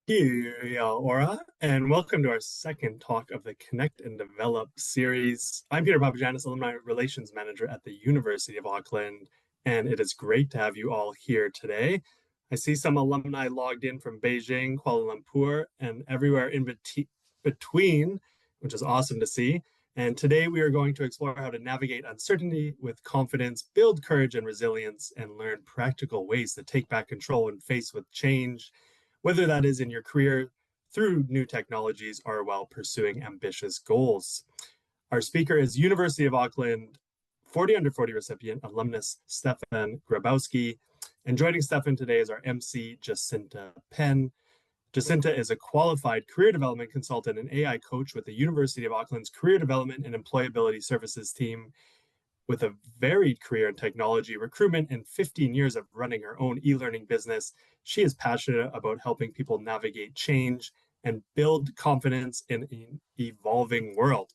Kia ora, and welcome to our second talk of the Connect and Develop series. I'm Peter Papagiannis, Alumni Relations Manager at the University of Auckland, and it is great to have you all here today. I see some alumni logged in from Beijing, Kuala Lumpur, and everywhere in between, which is awesome to see. And today we are going to explore how to navigate uncertainty with confidence, build courage and resilience, and learn practical ways to take back control when faced with change, whether that is in your career through new technologies or while pursuing ambitious goals. Our speaker is University of Auckland 40 under 40 recipient, alumnus Stephan Grabowski. And joining Stephan today is our MC, Jacinta Penn. Jacinta is a qualified career development consultant and AI coach with the University of Auckland's Career Development and Employability Services team. With a varied career in technology, recruitment, and 15 years of running her own e-learning business, she is passionate about helping people navigate change and build confidence in an evolving world.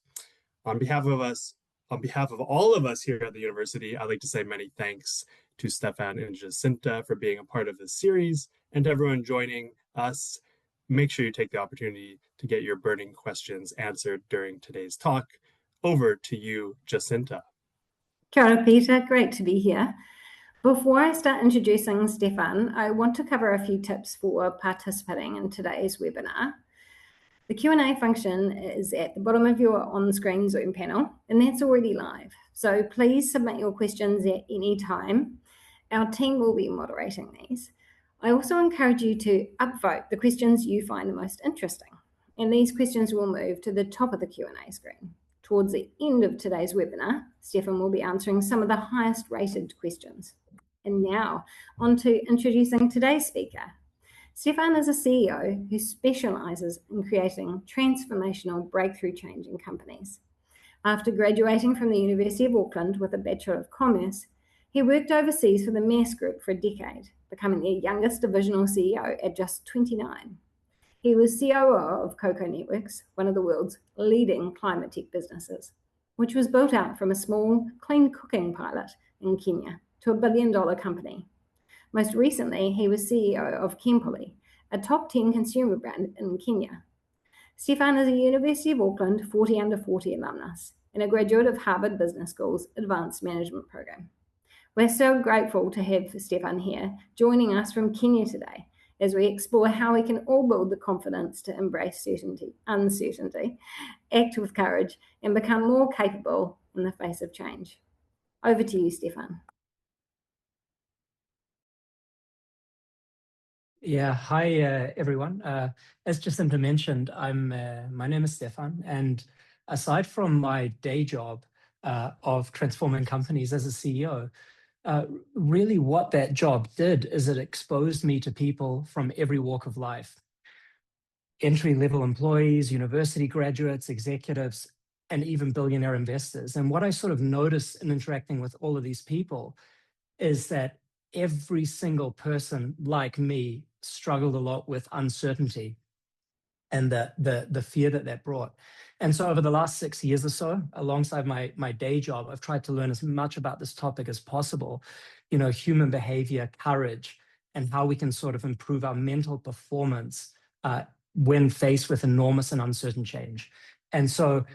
On behalf of all of us here at the university, I'd like to say many thanks to Stephan and Jacinta for being a part of this series, and to everyone joining us. Make sure you take the opportunity to get your burning questions answered during today's talk. Over to you, Jacinta. Kia ora, Peter. Great to be here. Before I start introducing Stephan, I want to cover a few tips for participating in today's webinar. The Q&A function is at the bottom of your on-screen Zoom panel, and that's already live. So please submit your questions at any time. Our team will be moderating these. I also encourage you to upvote the questions you find the most interesting, and these questions will move to the top of the Q&A screen. Towards the end of today's webinar, Stephan will be answering some of the highest rated questions. And now, on to introducing today's speaker. Stephan is a CEO who specialises in creating transformational breakthrough change in companies. After graduating from the University of Auckland with a Bachelor of Commerce, he worked overseas for the Mess Group for a decade, becoming their youngest divisional CEO at just 29. He was COO of Cocoa Networks, one of the world's leading climate tech businesses, which was built out from a small clean cooking pilot in Kenya to $1 billion company. Most recently, he was CEO of Kempoli, a top 10 consumer brand in Kenya. Stephan is a University of Auckland 40 under 40 alumnus and a graduate of Harvard Business School's Advanced Management Program. We're so grateful to have Stephan here joining us from Kenya today, as we explore how we can all build the confidence to embrace uncertainty, act with courage, and become more capable in the face of change. Over to you, Stephan. Yeah, hi everyone. As Jacinta mentioned, my name is Stephan, and aside from my day job of transforming companies as a CEO, really what that job did is it exposed me to people from every walk of life. Entry-level employees, university graduates, executives, and even billionaire investors. And what I sort of noticed in interacting with all of these people is that every single person like me struggled a lot with uncertainty and the fear that brought. And so over the last 6 years or so, alongside my day job, I've tried to learn as much about this topic as possible, human behavior, courage, and how we can sort of improve our mental performance when faced with enormous and uncertain change. And so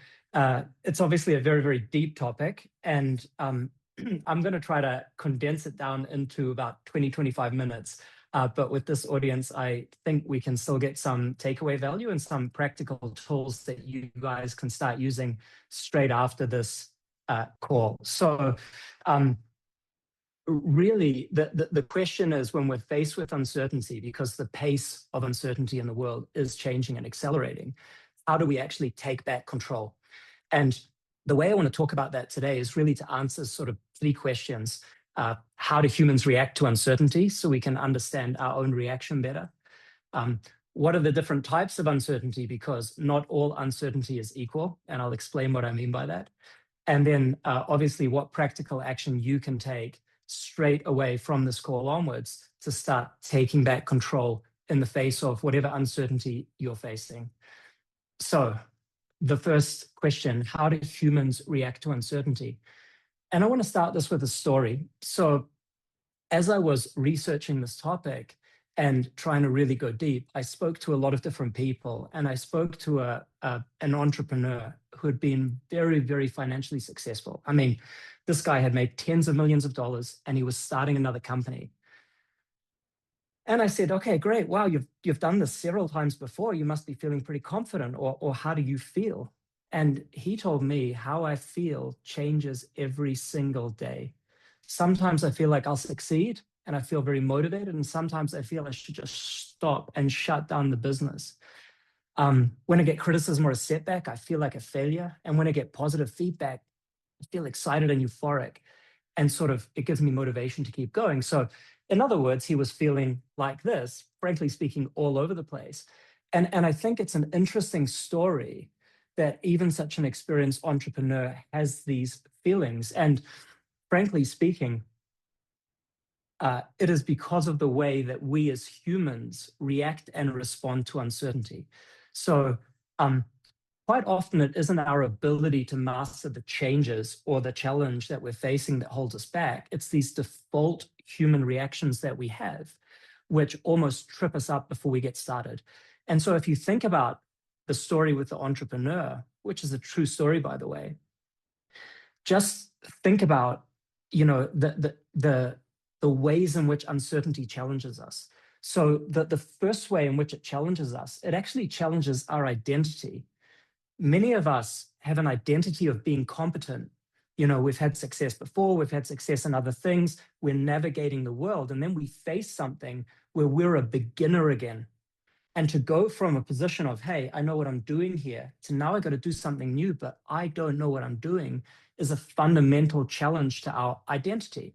it's obviously a very, very deep topic, and I'm going to try to condense it down into about 25 minutes. But with this audience, I think we can still get some takeaway value and some practical tools that you guys can start using straight after this call. So really, the question is, when we're faced with uncertainty, because the pace of uncertainty in the world is changing and accelerating, how do we actually take back control? And the way I want to talk about that today is really to answer sort of 3 questions. How do humans react to uncertainty so we can understand our own reaction better? What are the different types of uncertainty? Because not all uncertainty is equal, and I'll explain what I mean by that. And then obviously what practical action you can take straight away from this call onwards to start taking back control in the face of whatever uncertainty you're facing. So the first question, how do humans react to uncertainty? And I want to start this with a story. So as I was researching this topic, and trying to really go deep, I spoke to a lot of different people, and I spoke to an entrepreneur who had been very, very financially successful. I mean, this guy had made tens of millions of dollars, and he was starting another company. And I said, okay, great. Wow, you've done this several times before. You must be feeling pretty confident, or how do you feel? And he told me, how I feel changes every single day. Sometimes I feel like I'll succeed and I feel very motivated. And sometimes I feel I should just stop and shut down the business. When I get criticism or a setback, I feel like a failure. And when I get positive feedback, I feel excited and euphoric. And sort of, it gives me motivation to keep going. So in other words, he was feeling like this, frankly speaking, all over the place. And I think it's an interesting story that even such an experienced entrepreneur has these feelings. And frankly speaking, it is because of the way that we as humans react and respond to uncertainty. So quite often it isn't our ability to master the changes or the challenge that we're facing that holds us back. It's these default human reactions that we have, which almost trip us up before we get started. And so if you think about the story with the entrepreneur, which is a true story, by the way, just think about, the ways in which uncertainty challenges us. So the first way in which it challenges us, it actually challenges our identity. Many of us have an identity of being competent. We've had success before, we've had success in other things, we're navigating the world, and then we face something where we're a beginner again. And to go from a position of, hey, I know what I'm doing here, to now I got to do something new, but I don't know what I'm doing, is a fundamental challenge to our identity.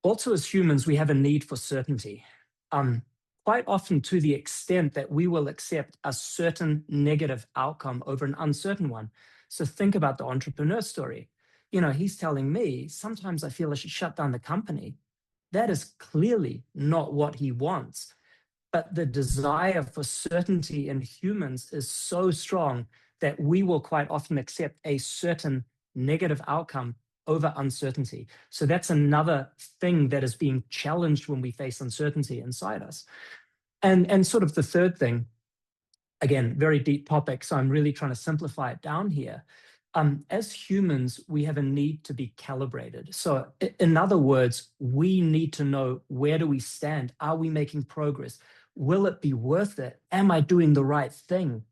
Also, as humans, we have a need for certainty. Quite often to the extent that we will accept a certain negative outcome over an uncertain one. So think about the entrepreneur story. He's telling me, sometimes I feel I should shut down the company. That is clearly not what he wants. But the desire for certainty in humans is so strong that we will quite often accept a certain negative outcome over uncertainty. So that's another thing that is being challenged when we face uncertainty inside us. And sort of the third thing, again, very deep topic, so I'm really trying to simplify it down here. As humans, we have a need to be calibrated. So in other words, we need to know, where do we stand? Are we making progress? Will it be worth it? Am I doing the right thing?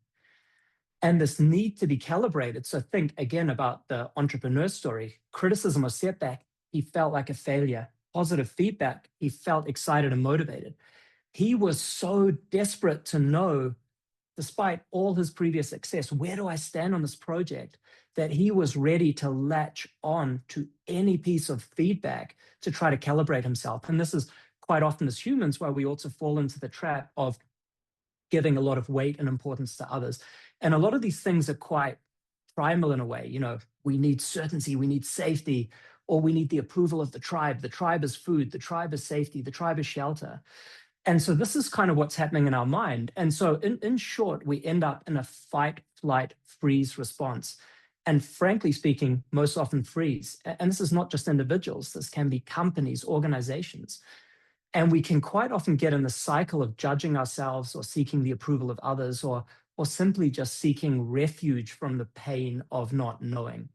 And this need to be calibrated. So think again about the entrepreneur story. Criticism or setback, he felt like a failure. Positive feedback, he felt excited and motivated. He was so desperate to know, despite all his previous success, where do I stand on this project, that he was ready to latch on to any piece of feedback to try to calibrate himself. And this is quite often as humans why we also fall into the trap of giving a lot of weight and importance to others. And a lot of these things are quite primal in a way. We need certainty, we need safety, or we need the approval of the tribe. The tribe is food, the tribe is safety, the tribe is shelter. And so this is kind of what's happening in our mind. And so in short, we end up in a fight, flight, freeze response. And frankly speaking, most often freeze. And this is not just individuals, this can be companies, organizations. And we can quite often get in the cycle of judging ourselves or seeking the approval of others, or simply just seeking refuge from the pain of not knowing.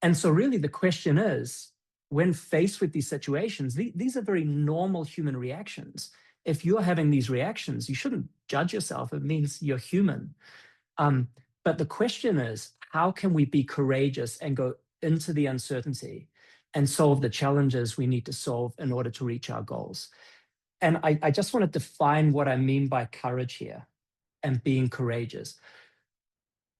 And so really the question is, when faced with these situations, these are very normal human reactions. If you're having these reactions, you shouldn't judge yourself. It means you're human. But the question is, how can we be courageous and go into the uncertainty and solve the challenges we need to solve in order to reach our goals? And I just want to define what I mean by courage here and being courageous.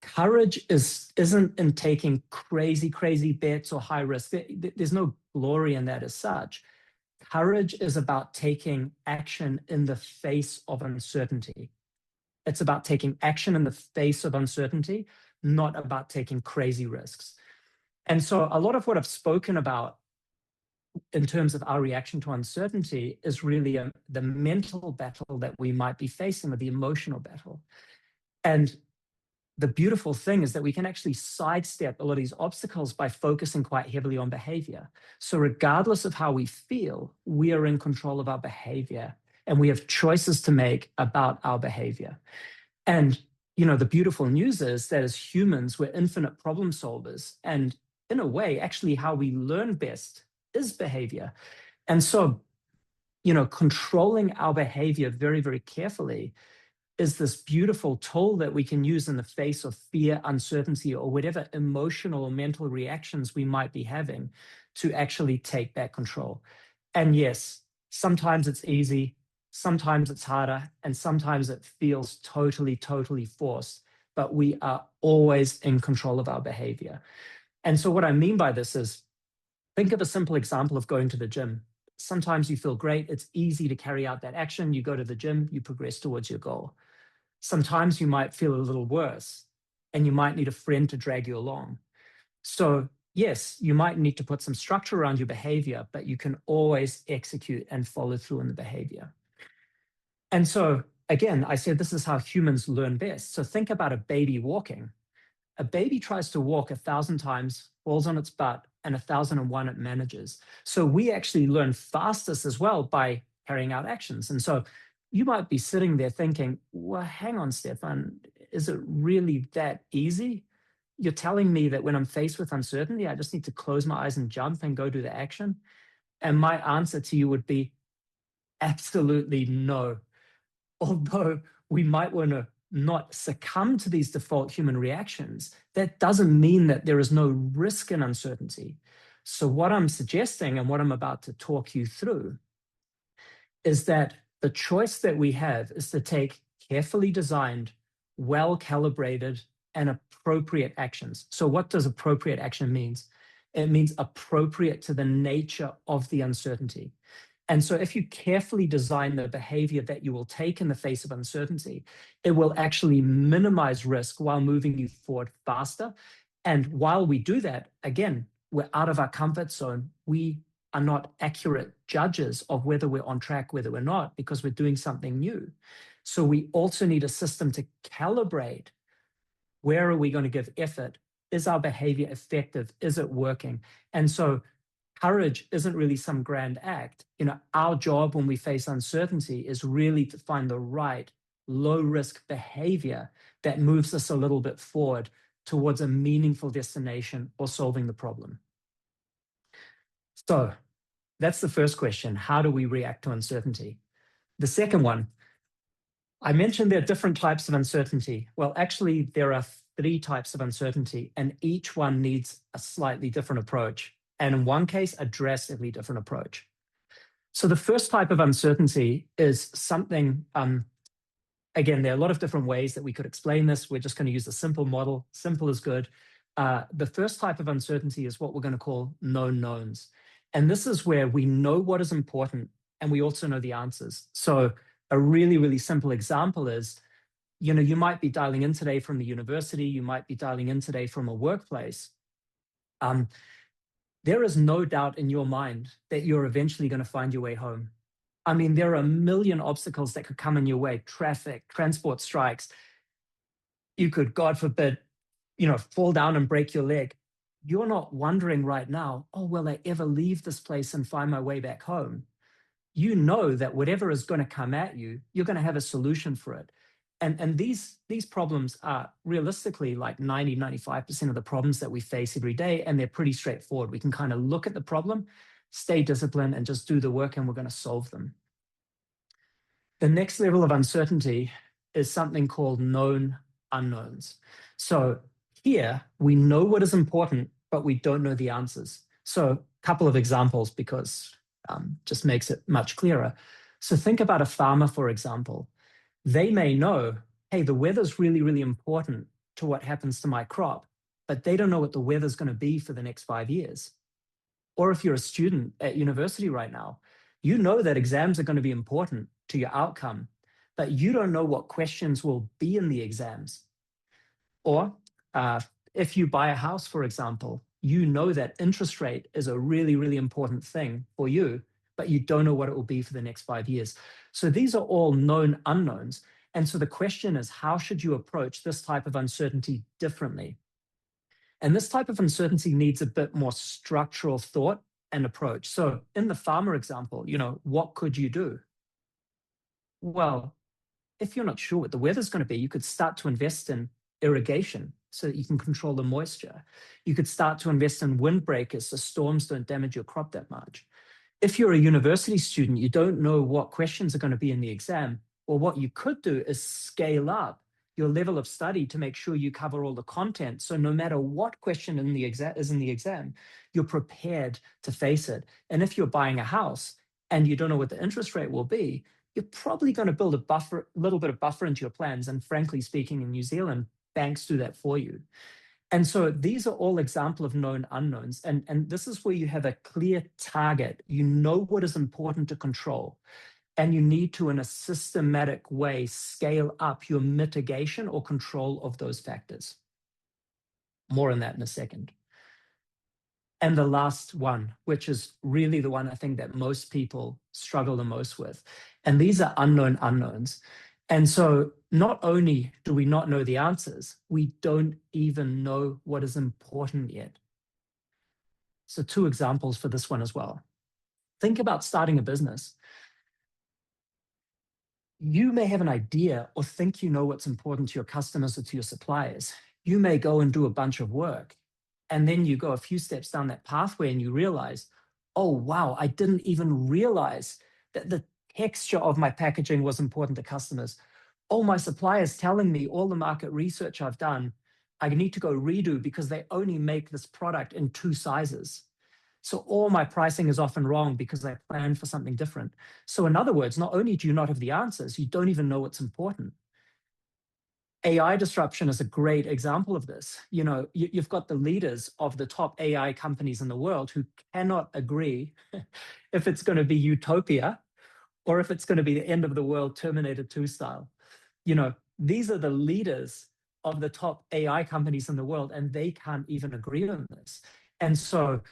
Courage isn't in taking crazy bets or high risk. There's no glory in that as such. Courage is about taking action in the face of uncertainty. It's about taking action in the face of uncertainty, not about taking crazy risks. And so a lot of what I've spoken about in terms of our reaction to uncertainty is really the mental battle that we might be facing, or the emotional battle. And the beautiful thing is that we can actually sidestep a lot of these obstacles by focusing quite heavily on behavior. So regardless of how we feel, we are in control of our behavior, and we have choices to make about our behavior. And, the beautiful news is that as humans, we're infinite problem solvers. And in a way, actually, how we learn best is behavior. And so, controlling our behavior very, very carefully is this beautiful tool that we can use in the face of fear, uncertainty, or whatever emotional or mental reactions we might be having to actually take back control. And yes, sometimes it's easy, sometimes it's harder, and sometimes it feels totally, totally forced, but we are always in control of our behavior. And so what I mean by this is, think of a simple example of going to the gym. Sometimes you feel great, it's easy to carry out that action, you go to the gym, you progress towards your goal. Sometimes you might feel a little worse, and you might need a friend to drag you along. So yes, you might need to put some structure around your behavior, but you can always execute and follow through in the behavior. And so again, I said this is how humans learn best. So think about a baby walking. A baby tries to walk 1,000 times, falls on its butt, and 1,001 it manages. So we actually learn fastest as well by carrying out actions. And so you might be sitting there thinking, well, hang on, Stephan, is it really that easy? You're telling me that when I'm faced with uncertainty, I just need to close my eyes and jump and go do the action? And my answer to you would be absolutely no. Although we might want to not succumb to these default human reactions, that doesn't mean that there is no risk in uncertainty. So what I'm suggesting and what I'm about to talk you through is that the choice that we have is to take carefully designed, well-calibrated, and appropriate actions. So what does appropriate action mean? It means appropriate to the nature of the uncertainty. And so if you carefully design the behavior that you will take in the face of uncertainty, it will actually minimize risk while moving you forward faster. And while we do that, again, we're out of our comfort zone. We are not accurate judges of whether we're on track, whether we're not, because we're doing something new. So we also need a system to calibrate. Where are we going to give effort? Is our behavior effective? Is it working? And so courage isn't really some grand act. Our job when we face uncertainty is really to find the right low-risk behavior that moves us a little bit forward towards a meaningful destination or solving the problem. So that's the first question. How do we react to uncertainty? The second one, I mentioned there are different types of uncertainty. Well, actually, there are 3 types of uncertainty, and each one needs a slightly different approach. And in one case, a drastically different approach. So the first type of uncertainty is something, again, there are a lot of different ways that we could explain this. We're just going to use a simple model. Simple is good. The first type of uncertainty is what we're going to call known knowns. And this is where we know what is important and we also know the answers. So a really, really simple example is, you might be dialing in today from the university. You might be dialing in today from a workplace. There is no doubt in your mind that you're eventually going to find your way home. I mean, there are a million obstacles that could come in your way: traffic, transport strikes. You could, God forbid, fall down and break your leg. You're not wondering right now, oh, will I ever leave this place and find my way back home? You know that whatever is going to come at you, you're going to have a solution for it. And these problems are realistically like 95% of the problems that we face every day, and they're pretty straightforward. We can kind of look at the problem, stay disciplined, and just do the work, and we're going to solve them. The next level of uncertainty is something called known unknowns. So here, we know what is important, but we don't know the answers. So a couple of examples, because just makes it much clearer. So think about a farmer, for example. They may know, hey, the weather's really, really important to what happens to my crop, but they don't know what the weather's going to be for the next 5 years. Or if you're a student at university right now, you know that exams are going to be important to your outcome, but you don't know what questions will be in the exams. Or if you buy a house, for example, you know that interest rate is a really, really important thing for you, but you don't know what it will be for the next 5 years. So these are all known unknowns. And so the question is, how should you approach this type of uncertainty differently? And this type of uncertainty needs a bit more structural thought and approach. So in the farmer example, what could you do? Well, if you're not sure what the weather's going to be, you could start to invest in irrigation so that you can control the moisture. You could start to invest in windbreakers so storms don't damage your crop that much. If you're a university student, you don't know what questions are going to be in the exam. Well, what you could do is scale up your level of study to make sure you cover all the content. So no matter what question is in the exam, you're prepared to face it. And if you're buying a house and you don't know what the interest rate will be, you're probably going to build a little bit of buffer into your plans. And frankly speaking, in New Zealand, banks do that for you. And so these are all examples of known unknowns. And this is where you have a clear target. You know what is important to control. And you need to, in a systematic way, scale up your mitigation or control of those factors. More on that in a second. And the last one, which is really the one I think that most people struggle the most with. And these are unknown unknowns. And so not only do we not know the answers, we don't even know what is important yet. So 2 examples for this one as well. Think about starting a business. You may have an idea or think you know what's important to your customers or to your suppliers. You may go and do a bunch of work, and then you go a few steps down that pathway and you realize, oh, wow, I didn't even realize that the texture of my packaging was important to customers. Oh, my supplier's telling me all the market research I've done, I need to go redo because they only make this product in 2 sizes. So all my pricing is often wrong because I planned for something different. So in other words, not only do you not have the answers, you don't even know what's important. AI disruption is a great example of this. You've got the leaders of the top AI companies in the world who cannot agree if it's going to be utopia or if it's going to be the end of the world Terminator 2 style. These are the leaders of the top AI companies in the world, and they can't even agree on this. And so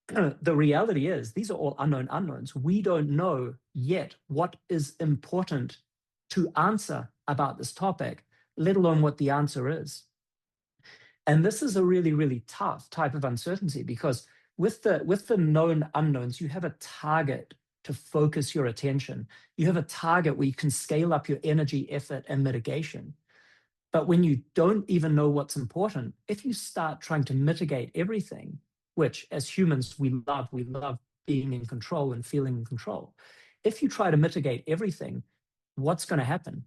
the reality is these are all unknown unknowns. We don't know yet what is important to answer about this topic, let alone what the answer is. And this is a really, really tough type of uncertainty because with the known unknowns, you have a target to focus your attention. You have a target where you can scale up your energy, effort, and mitigation. But when you don't even know what's important, if you start trying to mitigate everything, which as humans we love being in control and feeling in control. If you try to mitigate everything, what's going to happen?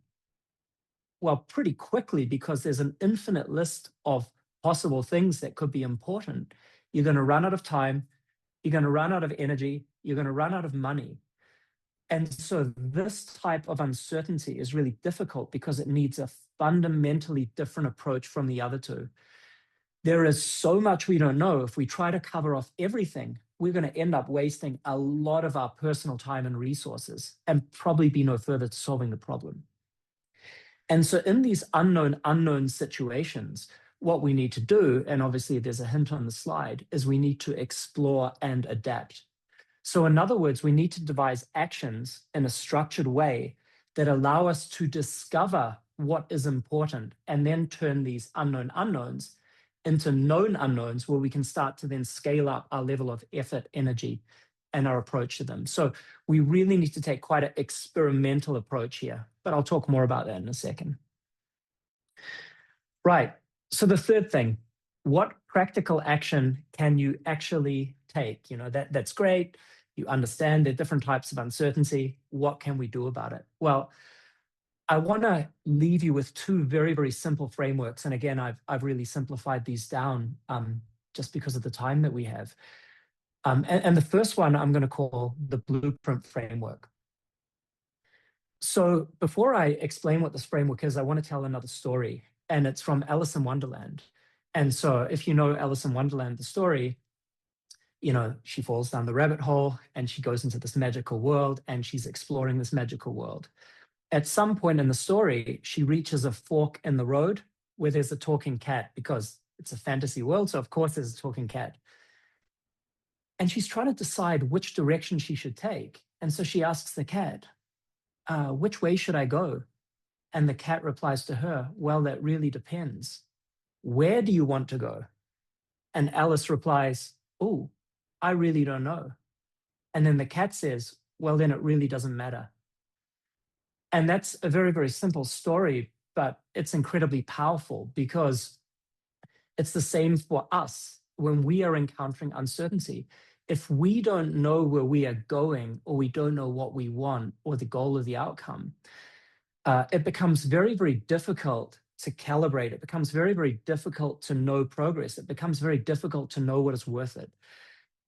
Well, pretty quickly, because there's an infinite list of possible things that could be important, you're going to run out of time, you're going to run out of energy, you're going to run out of money. And so this type of uncertainty is really difficult because it needs a fundamentally different approach from the other 2. There is so much we don't know. If we try to cover off everything, we're going to end up wasting a lot of our personal time and resources and probably be no further to solving the problem. And so in these unknown situations, what we need to do, and obviously there's a hint on the slide, is we need to explore and adapt. So in other words, we need to devise actions in a structured way that allow us to discover what is important and then turn these unknown unknowns into known unknowns where we can start to then scale up our level of effort, energy, and our approach to them. So we really need to take quite an experimental approach here, but I'll talk more about that in a second. Right, so the third thing, what practical action can you actually take? That's great. You understand there are different types of uncertainty. What can we do about it? Well, I want to leave you with 2 very, very simple frameworks. And again, I've really simplified these down just because of the time that we have. And the first one I'm going to call the blueprint framework. So before I explain what this framework is, I want to tell another story. And it's from Alice in Wonderland. And so if you know Alice in Wonderland, the story, she falls down the rabbit hole and she goes into this magical world and she's exploring this magical world. At some point in the story, she reaches a fork in the road where there's a talking cat because it's a fantasy world. So of course there's a talking cat. And she's trying to decide which direction she should take. And so she asks the cat, which way should I go? And the cat replies to her, well, that really depends. Where do you want to go? And Alice replies, oh, I really don't know. And then the cat says, well, then it really doesn't matter. And that's a very, very simple story, but it's incredibly powerful because it's the same for us when we are encountering uncertainty. If we don't know where we are going, or we don't know what we want or the goal of the outcome, it becomes very, very difficult to calibrate. It becomes very, very difficult to know progress. It becomes very difficult to know what is worth it.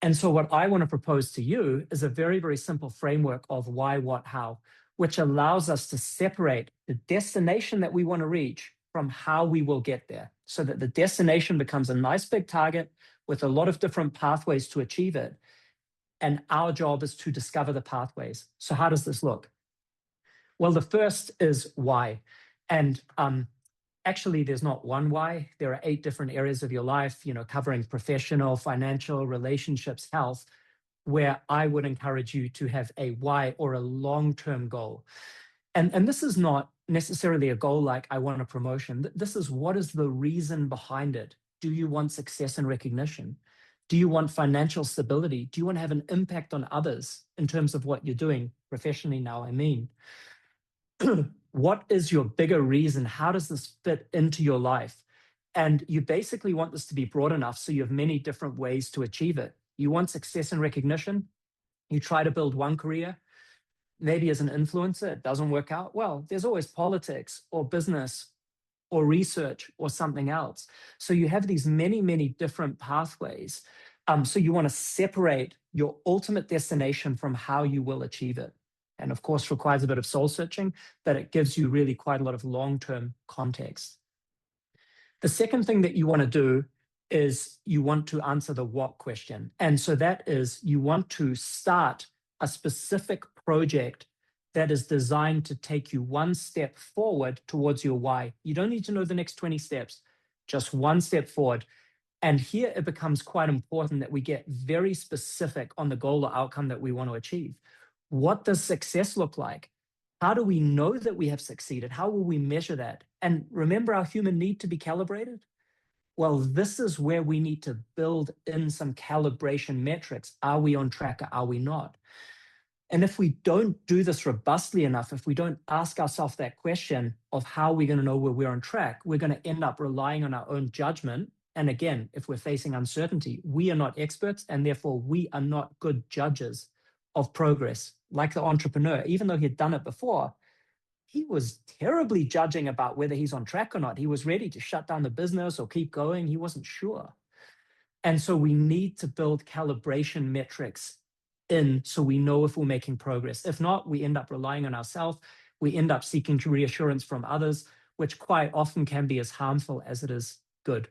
And so what I want to propose to you is a very, very simple framework of why, what, how, which allows us to separate the destination that we want to reach from how we will get there, so that the destination becomes a nice big target with a lot of different pathways to achieve it. And our job is to discover the pathways. So how does this look? Well, the first is why. And actually, there's not one why. There are 8 different areas of your life, covering professional, financial, relationships, health, where I would encourage you to have a why or a long-term goal. And this is not necessarily a goal like I want a promotion. This is, what is the reason behind it? Do you want success and recognition? Do you want financial stability? Do you want to have an impact on others in terms of what you're doing professionally now, I mean? What is your bigger reason? How does this fit into your life? And you basically want this to be broad enough so you have many different ways to achieve it. You want success and recognition. You try to build one career. Maybe as an influencer, it doesn't work out. Well, there's always politics or business or research or something else. So you have these many, many different pathways. So you want to separate your ultimate destination from how you will achieve it. And of course, requires a bit of soul searching, but it gives you really quite a lot of long-term context. The second thing that you want to do is you want to answer the what question. And so that is, you want to start a specific project that is designed to take you one step forward towards your why. You don't need to know the next 20 steps, just one step forward. And here it becomes quite important that we get very specific on the goal or outcome that we want to achieve. What does success look like? How do we know that we have succeeded? How will we measure that? And remember our human need to be calibrated? Well, this is where we need to build in some calibration metrics. Are we on track or are we not? And if we don't do this robustly enough, if we don't ask ourselves that question of how we're going to know where we're on track, we're going to end up relying on our own judgment. And again, if we're facing uncertainty, we are not experts, and therefore we are not good judges of progress. Like the entrepreneur, even though he had done it before, he was terribly judging about whether he's on track or not. He was ready to shut down the business or keep going. He wasn't sure. And so we need to build calibration metrics in so we know if we're making progress. If not, we end up relying on ourselves. We end up seeking reassurance from others, which quite often can be as harmful as it is good.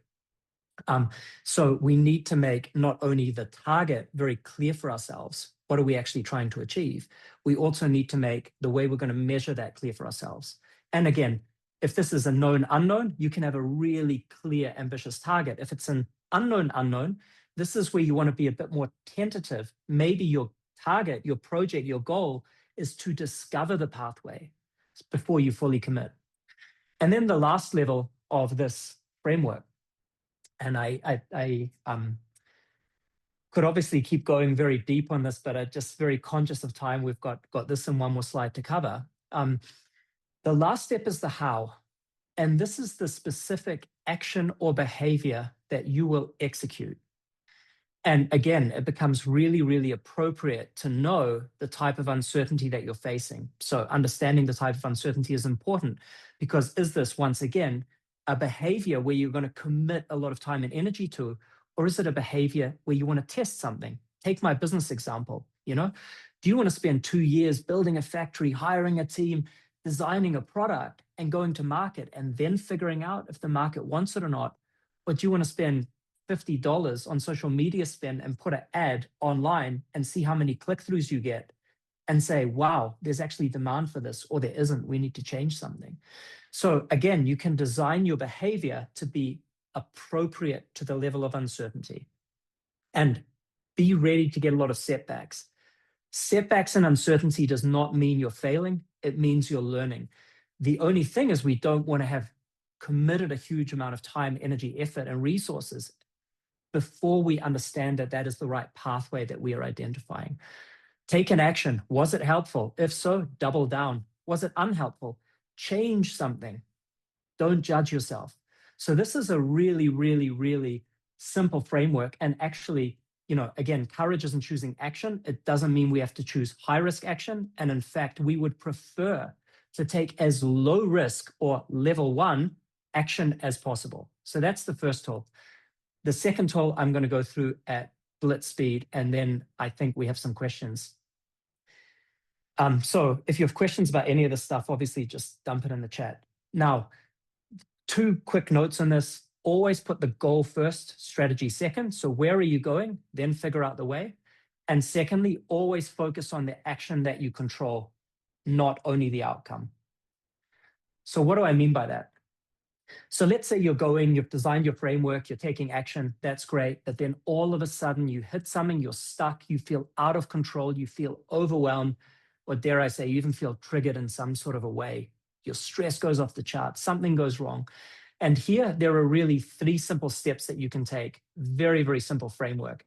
So we need to make not only the target very clear for ourselves, what are we actually trying to achieve? We also need to make the way we're going to measure that clear for ourselves. And again, if this is a known unknown, you can have a really clear, ambitious target. If it's an unknown unknown, this is where you want to be a bit more tentative. Maybe your target, your project, your goal is to discover the pathway before you fully commit. And then the last level of this framework, and I could obviously keep going very deep on this, but I'm just very conscious of time. We've got this and one more slide to cover. The last step is the how. And this is the specific action or behavior that you will execute. And again, it becomes really, really appropriate to know the type of uncertainty that you're facing. So understanding the type of uncertainty is important, because is this, once again, a behavior where you're going to commit a lot of time and energy to, or is it a behavior where you want to test something? Take my business example. Do you want to spend 2 years building a factory, hiring a team, designing a product and going to market and then figuring out if the market wants it or not? Or do you want to spend $50 on social media spend and put an ad online and see how many click-throughs you get and say, wow, there's actually demand for this, or there isn't, we need to change something. So again, you can design your behavior to be appropriate to the level of uncertainty and be ready to get a lot of setbacks. Setbacks and uncertainty does not mean you're failing. It means you're learning. The only thing is we don't want to have committed a huge amount of time, energy, effort, and resources before we understand that that is the right pathway that we are identifying. Take an action. Was it helpful? If so, double down. Was it unhelpful? Change something. Don't judge yourself. So this is a really, really, really simple framework. And actually, again, courage isn't choosing action. It doesn't mean we have to choose high risk action. And in fact, we would prefer to take as low risk or level 1 action as possible. So that's the first tool. The second tool I'm going to go through at blitz speed, and then I think we have some questions. So if you have questions about any of this stuff, obviously just dump it in the chat. Now, 2 quick notes on this. Always put the goal first, strategy second. So where are you going? Then figure out the way. And secondly, always focus on the action that you control, not only the outcome. So what do I mean by that? So let's say you've designed your framework, you're taking action, that's great. But then all of a sudden you hit something, you're stuck, you feel out of control, you feel overwhelmed, or dare I say, you even feel triggered in some sort of a way. Your stress goes off the chart, something goes wrong. And here there are really 3 simple steps that you can take. Very, very simple framework.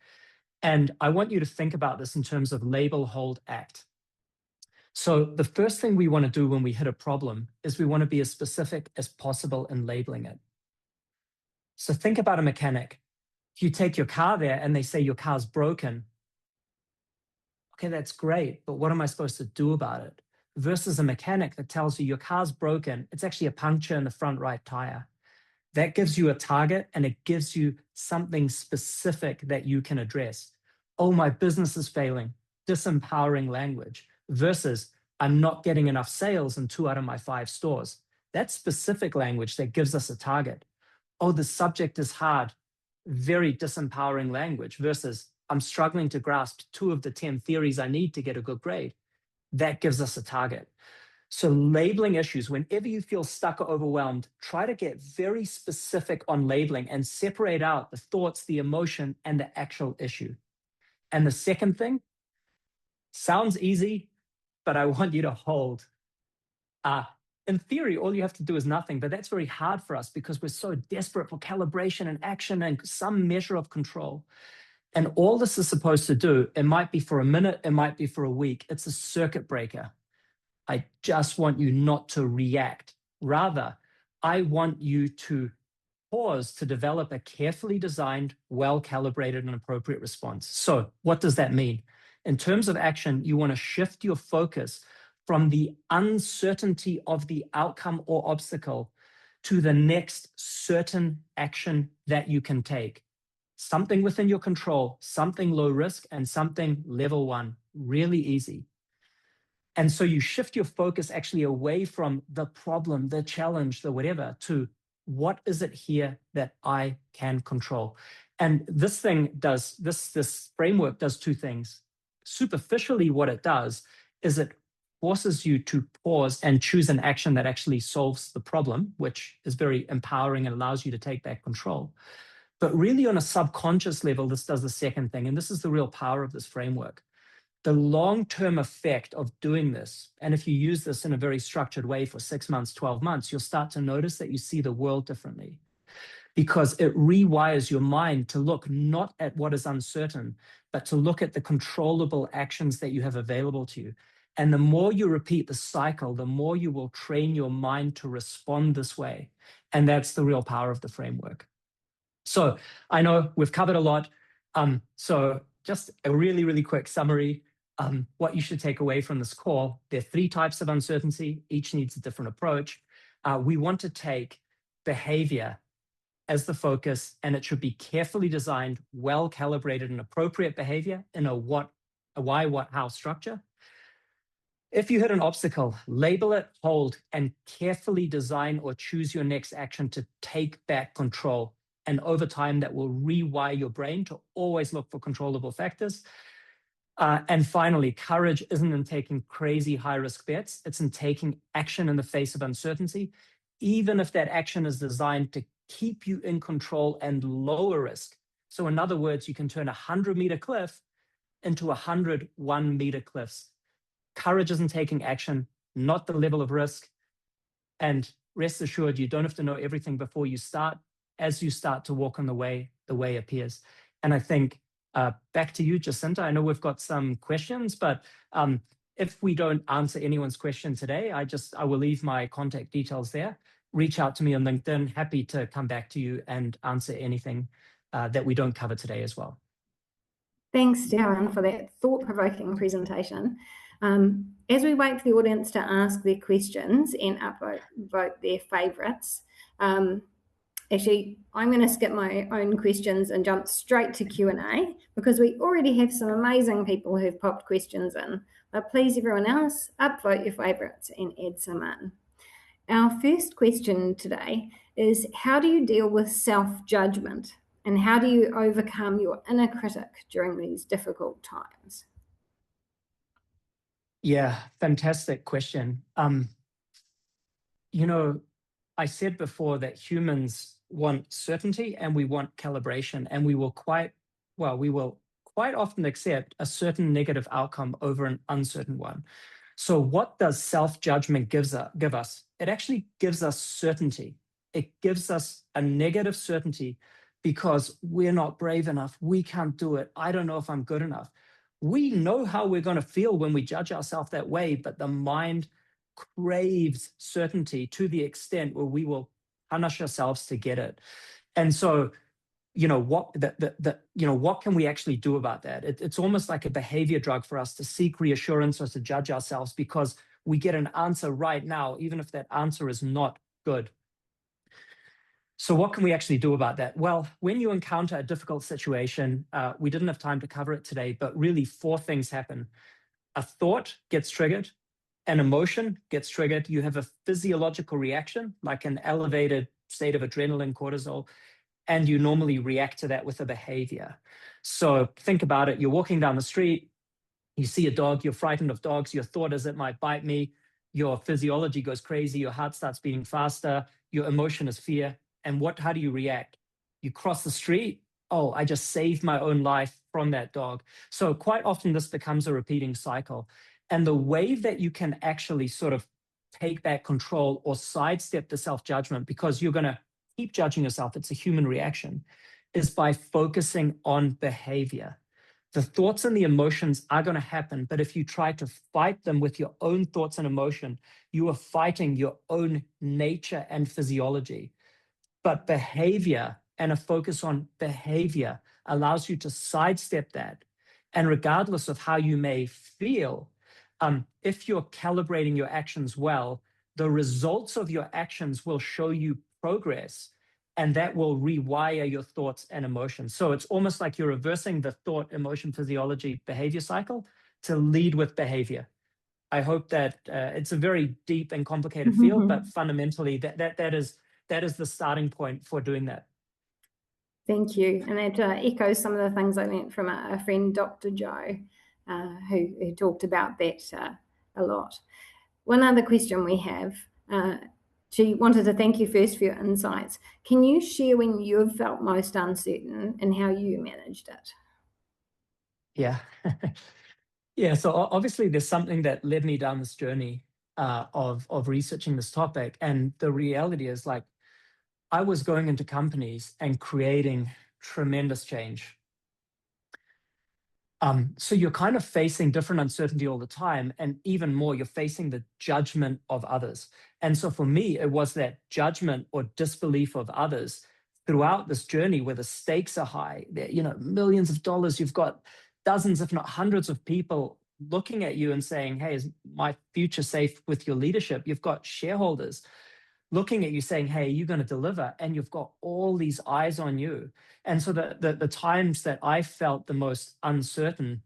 And I want you to think about this in terms of label, hold, act. So the first thing we want to do when we hit a problem is we want to be as specific as possible in labeling it. So think about a mechanic. If you take your car there and they say your car's broken, okay, that's great, but what am I supposed to do about it? Versus a mechanic that tells you your car's broken, it's actually a puncture in the front right tire. That gives you a target and it gives you something specific that you can address. Oh, my business is failing, disempowering language. Versus, I'm not getting enough sales in 2 out of my 5 stores. That's specific language that gives us a target. Oh, the subject is hard, very disempowering language. Versus, I'm struggling to grasp 2 of the 10 theories I need to get a good grade. That gives us a target. So labeling issues, whenever you feel stuck or overwhelmed, try to get very specific on labeling and separate out the thoughts, the emotion, and the actual issue. And the second thing, sounds easy, but I want you to hold. In theory, all you have to do is nothing, but that's very hard for us because we're so desperate for calibration and action and some measure of control. And all this is supposed to do, it might be for a minute, it might be for a week. It's a circuit breaker. I just want you not to react. Rather, I want you to pause to develop a carefully designed, well-calibrated and appropriate response. So what does that mean? In terms of action, you want to shift your focus from the uncertainty of the outcome or obstacle to the next certain action that you can take. Something within your control, something low risk, and something level 1, really easy. And so you shift your focus actually away from the problem, the challenge, the whatever, to what is it here that I can control? And this framework does 2 things. Superficially, what it does is it forces you to pause and choose an action that actually solves the problem, which is very empowering and allows you to take back control. But really on a subconscious level, this does the second thing. And this is the real power of this framework. The long-term effect of doing this, and if you use this in a very structured way for 6 months, 12 months, you'll start to notice that you see the world differently because it rewires your mind to look not at what is uncertain, but to look at the controllable actions that you have available to you. And the more you repeat the cycle, the more you will train your mind to respond this way. And that's the real power of the framework. So I know we've covered a lot. So just a really, really quick summary. What you should take away from this call, there are 3 types of uncertainty. Each needs a different approach. We want to take behavior as the focus, and it should be carefully designed, well-calibrated and appropriate behavior in a why, what, how structure. If you hit an obstacle, label it, hold, and carefully design or choose your next action to take back control. And over time, that will rewire your brain to always look for controllable factors. And finally, courage isn't in taking crazy high-risk bets. It's in taking action in the face of uncertainty, even if that action is designed to keep you in control and lower risk. So in other words, you can turn a 100-meter cliff into 100 1-meter cliffs. Courage isn't taking action, not the level of risk. And rest assured, you don't have to know everything before you start. As you start to walk on the way appears. And I think back to you, Jacinta. I know we've got some questions, but if we don't answer anyone's question today, I will leave my contact details there. Reach out to me on LinkedIn. Happy to come back to you and answer anything that we don't cover today as well. Thanks, Stephan, for that thought-provoking presentation. As we wait for the audience to ask their questions and vote their favourites, actually, I'm going to skip my own questions and jump straight to Q&A because we already have some amazing people who've popped questions in. But please, everyone else, upvote your favourites and add some in. Our first question today is, how do you deal with self-judgment? And how do you overcome your inner critic during these difficult times? Yeah, fantastic question. I said before that humans want certainty and we want calibration, and we will quite often accept a certain negative outcome over an uncertain one. So what does self-judgment give us? It actually gives us certainty. It gives us a negative certainty because we're not brave enough. We can't do it. I don't know if I'm good enough. We know how we're going to feel when we judge ourselves that way, but the mind craves certainty to the extent where we will punish ourselves to get it. And so, what can we actually do about that? It's almost like a behavior drug for us to seek reassurance or to judge ourselves because we get an answer right now, even if that answer is not good. So what can we actually do about that? Well, when you encounter a difficult situation, we didn't have time to cover it today, but really 4 things happen. A thought gets triggered, an emotion gets triggered, you have a physiological reaction, like an elevated state of adrenaline, cortisol, and you normally react to that with a behavior. So think about it. You're walking down the street, you see a dog, you're frightened of dogs, your thought is it might bite me, your physiology goes crazy, your heart starts beating faster, your emotion is fear. And how do you react? You cross the street. Oh, I just saved my own life from that dog. So quite often this becomes a repeating cycle. And the way that you can actually sort of take back control or sidestep the self-judgment, because you're going to keep judging yourself, it's a human reaction, is by focusing on behavior. The thoughts and the emotions are going to happen, but if you try to fight them with your own thoughts and emotion, you are fighting your own nature and physiology. But behavior and a focus on behavior allows you to sidestep that. And regardless of how you may feel, if you're calibrating your actions well, the results of your actions will show you progress, and that will rewire your thoughts and emotions. So it's almost like you're reversing the thought, emotion, physiology, behavior cycle to lead with behavior. I hope that it's a very deep and complicated field, but fundamentally that is the starting point for doing that. Thank you. And that echoes some of the things I learned from a friend, Dr. Joe, who talked about that a lot. One other question we have, she wanted to thank you first for your insights. Can you share when you've felt most uncertain and how you managed it? Yeah. Yeah, so obviously there's something that led me down this journey of researching this topic. And the reality is, like, I was going into companies and creating tremendous change. So you're kind of facing different uncertainty all the time. And even more, you're facing the judgment of others. And so for me, it was that judgment or disbelief of others throughout this journey where the stakes are high. Millions of dollars, you've got dozens, if not hundreds of people looking at you and saying, hey, is my future safe with your leadership? You've got shareholders looking at you saying, hey, you're going to deliver, and you've got all these eyes on you. And so the times that I felt the most uncertain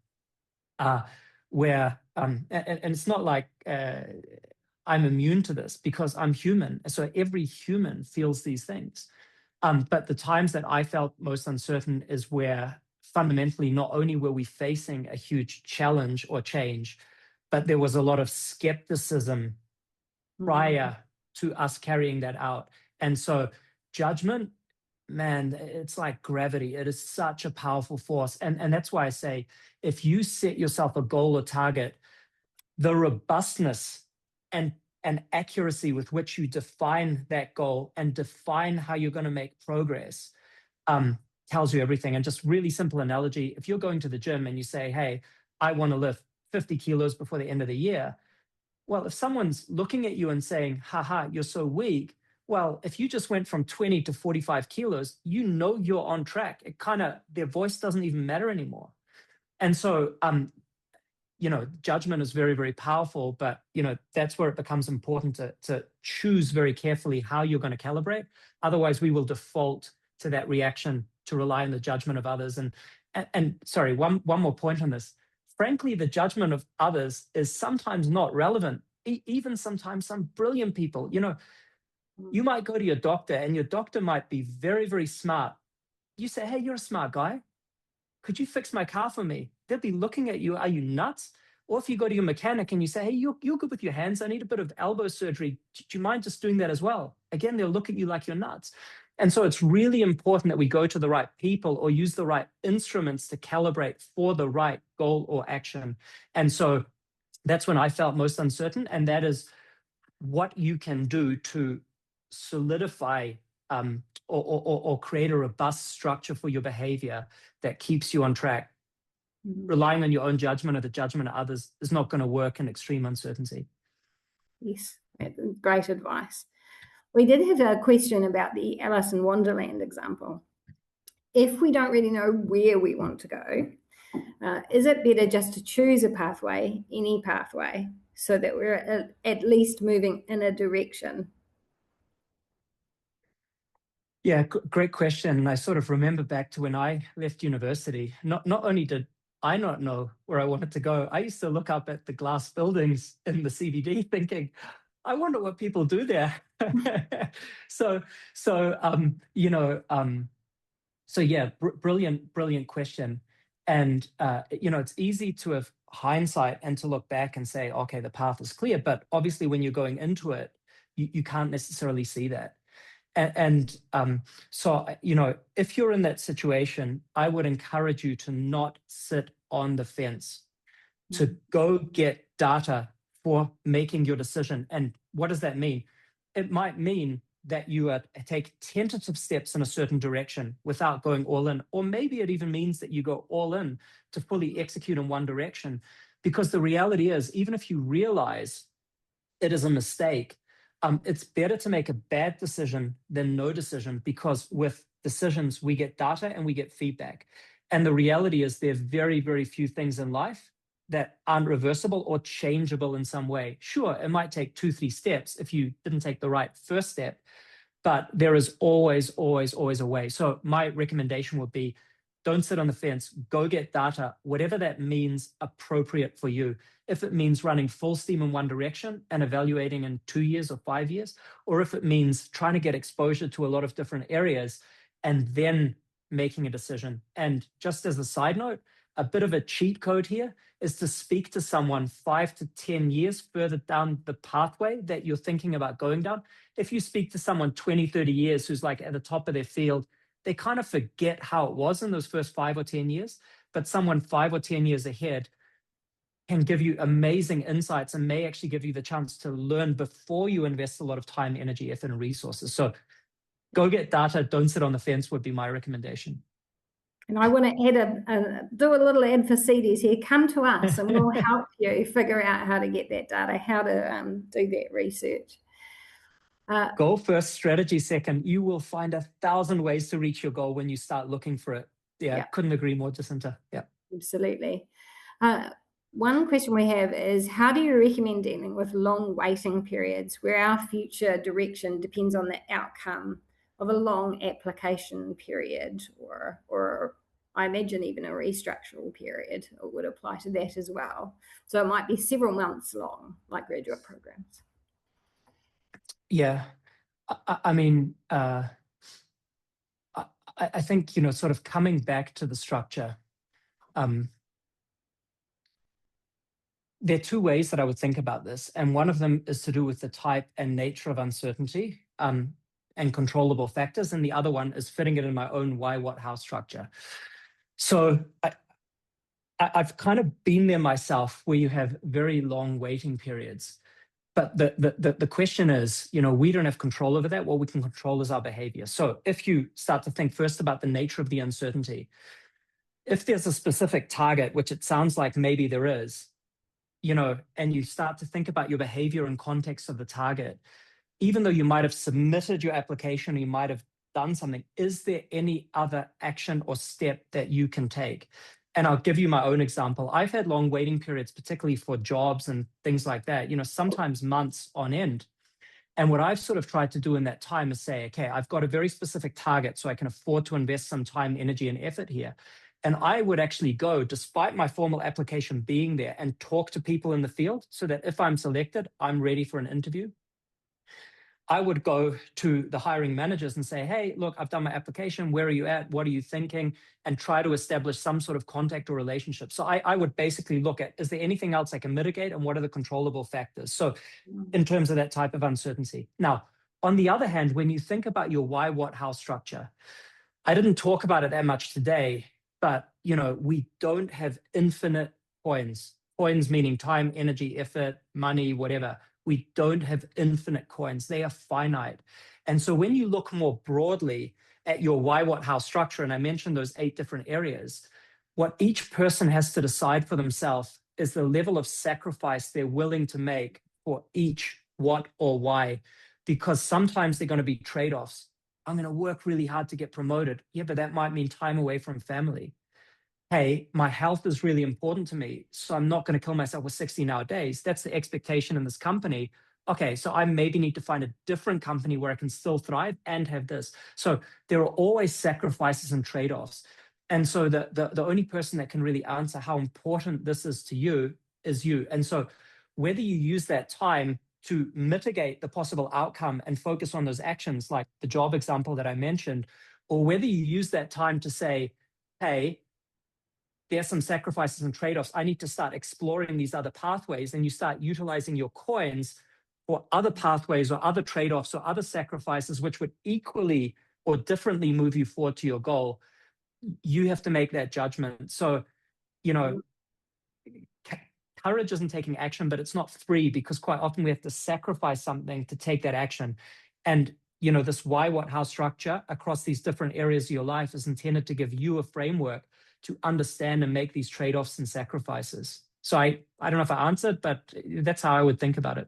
where, and it's not like I'm immune to this because I'm human. So every human feels these things. But the times that I felt most uncertain is where fundamentally not only were we facing a huge challenge or change, but there was a lot of skepticism prior to us carrying that out. And so judgment, man, it's like gravity. It is such a powerful force. And that's why I say, if you set yourself a goal or target, the robustness and and accuracy with which you define that goal and define how you're going to make progress tells you everything. And just really simple analogy, if you're going to the gym and you say, hey, I want to lift 50 kilos before the end of the year. Well, if someone's looking at you and saying, haha, you're so weak, well, if you just went from 20 to 45 kilos, you know you're on track. It kind of, their voice doesn't even matter anymore. And so, judgment is very, very powerful, but, that's where it becomes important to choose very carefully how you're going to calibrate. Otherwise, we will default to that reaction to rely on the judgment of others. And sorry, one more point on this. Frankly, the judgment of others is sometimes not relevant. Even sometimes some brilliant people, you might go to your doctor and your doctor might be very, very smart. You say, hey, you're a smart guy. Could you fix my car for me? They'll be looking at you. Are you nuts? Or if you go to your mechanic and you say, hey, you're good with your hands. I need a bit of elbow surgery. Do you mind just doing that as well? Again, they'll look at you like you're nuts. And so it's really important that we go to the right people or use the right instruments to calibrate for the right goal or action. And so that's when I felt most uncertain. And that is what you can do to solidify or create a robust structure for your behavior that keeps you on track. Relying on your own judgment or the judgment of others is not going to work in extreme uncertainty. Yes, great advice. We did have a question about the Alice in Wonderland example. If we don't really know where we want to go, is it better just to choose a pathway, any pathway, so that we're at least moving in a direction? Yeah, great question. And I sort of remember back to when I left university, not only did I not know where I wanted to go, I used to look up at the glass buildings in the CBD thinking, I wonder what people do there. So yeah, brilliant question. And, it's easy to have hindsight and to look back and say, okay, the path is clear. But obviously when you're going into it, you can't necessarily see that. So, if you're in that situation, I would encourage you to not sit on the fence, to go get data for making your decision. And what does that mean? It might mean that you take tentative steps in a certain direction without going all in. Or maybe it even means that you go all in to fully execute in one direction. Because the reality is, even if you realize it is a mistake, it's better to make a bad decision than no decision, because with decisions, we get data and we get feedback. And the reality is there are very, very few things in life that aren't reversible or changeable in some way. Sure, it might take 2-3 steps if you didn't take the right first step, but there is always, always, always a way. So my recommendation would be, don't sit on the fence, go get data, whatever that means appropriate for you. If it means running full steam in one direction and evaluating in 2 years or 5 years, or if it means trying to get exposure to a lot of different areas and then making a decision. And just as a side note, a bit of a cheat code here is to speak to someone 5 to 10 years further down the pathway that you're thinking about going down. If you speak to someone 20, 30 years who's like at the top of their field, they kind of forget how it was in those first 5 or 10 years, but someone 5 or 10 years ahead can give you amazing insights and may actually give you the chance to learn before you invest a lot of time, energy, effort, and resources. So go get data, don't sit on the fence would be my recommendation. And I want to add do a little ad for CDs here. Come to us and we'll help you figure out how to get that data, how to do that research. Goal first, strategy second. You will find 1,000 ways to reach your goal when you start looking for it. Yeah. Couldn't agree more, Jacinta. Yeah, absolutely. One question we have is, how do you recommend dealing with long waiting periods where our future direction depends on the outcome of a long application period, or I imagine even a restructural period would apply to that as well. So it might be several months long, like graduate programs. Yeah, I mean, I think, sort of coming back to the structure, there are 2 ways that I would think about this. And one of them is to do with the type and nature of uncertainty and controllable factors. And the other one is fitting it in my own why, what, how structure. So I've kind of been there myself, where you have very long waiting periods. But the question is, we don't have control over that. What we can control is our behavior. So if you start to think first about the nature of the uncertainty, if there's a specific target, which it sounds like maybe there is, and you start to think about your behavior in context of the target, even though you might have submitted your application, or you might have done something, is there any other action or step that you can take? And I'll give you my own example. I've had long waiting periods, particularly for jobs and things like that, sometimes months on end. And what I've sort of tried to do in that time is say, okay, I've got a very specific target, so I can afford to invest some time, energy, and effort here. And I would actually go, despite my formal application being there, and talk to people in the field so that if I'm selected, I'm ready for an interview. I would go to the hiring managers and say, hey, look, I've done my application. Where are you at? What are you thinking? And try to establish some sort of contact or relationship. So I would basically look at, is there anything else I can mitigate, and what are the controllable factors? So in terms of that type of uncertainty. Now, on the other hand, when you think about your why, what, how structure, I didn't talk about it that much today, but we don't have infinite coins. Coins meaning time, energy, effort, money, whatever. We don't have infinite coins. They are finite. And so when you look more broadly at your why, what, how structure, and I mentioned those 8 different areas, what each person has to decide for themselves is the level of sacrifice they're willing to make for each what or why, because sometimes they're going to be trade-offs. I'm going to work really hard to get promoted. Yeah, but that might mean time away from family. Hey, my health is really important to me, so I'm not going to kill myself with 16-hour days. That's the expectation in this company. Okay, so I maybe need to find a different company where I can still thrive and have this. So there are always sacrifices and trade-offs. And so the only person that can really answer how important this is to you is you. And so whether you use that time to mitigate the possible outcome and focus on those actions, like the job example that I mentioned, or whether you use that time to say, hey, there's some sacrifices and trade-offs. I need to start exploring these other pathways, and you start utilizing your coins for other pathways or other trade-offs or other sacrifices, which would equally or differently move you forward to your goal. You have to make that judgment. So, courage isn't taking action, but it's not free, because quite often we have to sacrifice something to take that action. And, this why, what, how structure across these different areas of your life is intended to give you a framework to understand and make these trade-offs and sacrifices. So I don't know if I answered, but that's how I would think about it.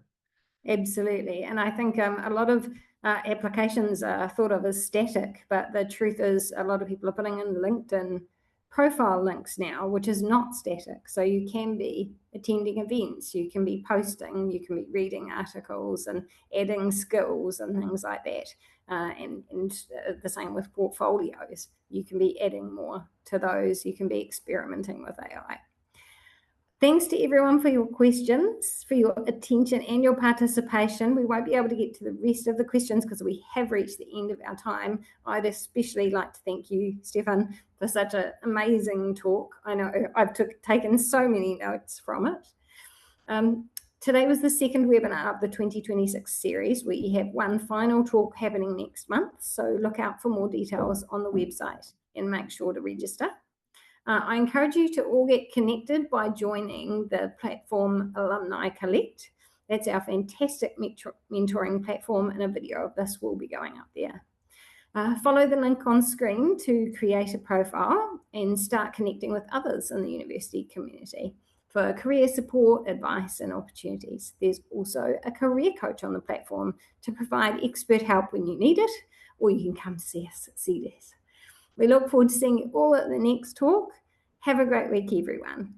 Absolutely. And I think a lot of applications are thought of as static, but the truth is a lot of people are putting in LinkedIn profile links now, which is not static. So you can be attending events, you can be posting, you can be reading articles and adding skills and things like that. And the same with portfolios. You can be adding more to those. You can be experimenting with AI. Thanks to everyone for your questions, for your attention and your participation. We won't be able to get to the rest of the questions because we have reached the end of our time. I'd especially like to thank you, Stephan, for such an amazing talk. I know I've taken so many notes from it. Today was the second webinar of the 2026 series. We have one final talk happening next month, so look out for more details on the website and make sure to register. I encourage you to all get connected by joining the platform Alumni Collect. That's our fantastic mentoring platform, and a video of this will be going up there. Follow the link on screen to create a profile and start connecting with others in the university community for career support, advice, and opportunities. There's also a career coach on the platform to provide expert help when you need it, or you can come see us at CDS. We look forward to seeing you all at the next talk. Have a great week, everyone.